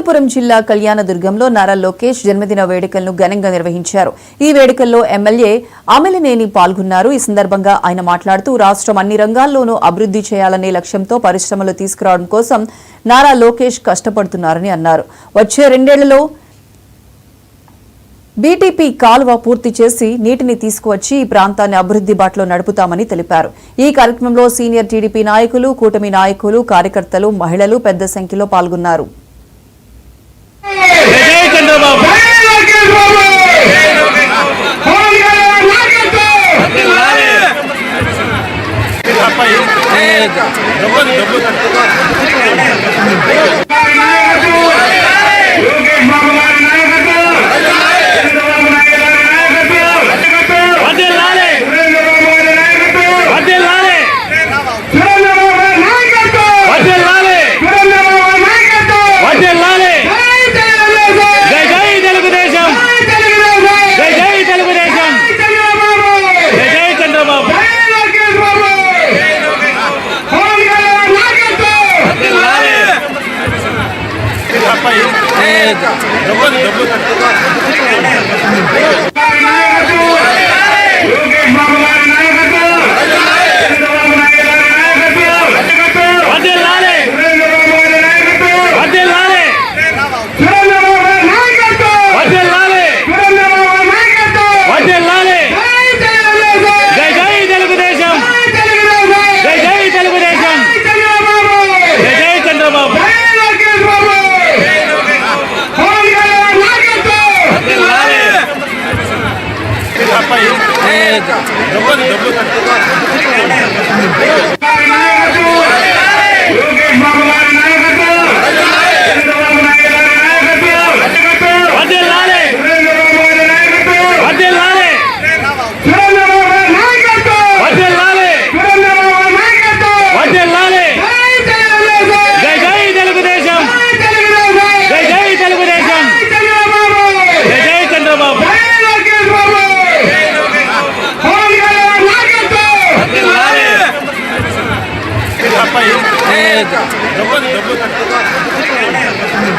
అనంతపురం జిల్లా కళ్యాణదుర్గంలో నారా లోకేష్ జన్మదిన వేడుకలను ఘనంగా నిర్వహించారు. ఈ వేడుకల్లో ఎమ్మెల్యే అమిలినేని పాల్గొన్నారు. ఈ సందర్భంగా ఆయన మాట్లాడుతూ రాష్ట్రం అన్ని రంగాల్లోనూ అభివృద్ధి చేయాలనే లక్ష్యంతో పరిశ్రమలు తీసుకురావడం కోసం నారా లోకేష్ కష్టపడుతున్నారని అన్నారు. వచ్చే 2 ఏళ్లలో బీటీపీ కాలువ పూర్తి చేసి నీటిని తీసుకువచ్చి ఈ ప్రాంతాన్ని అభివృద్ధి బాటలో నడుపుతామని తెలిపారు. ఈ కార్యక్రమంలో సీనియర్ టీడీపీ నాయకులు, కూటమి నాయకులు, కార్యకర్తలు, మహిళలు పెద్ద సంఖ్యలో పాల్గొన్నారు.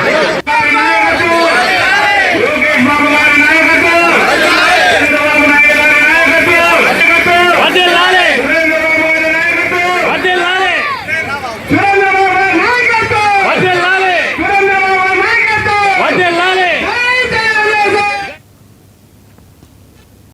డబ్బు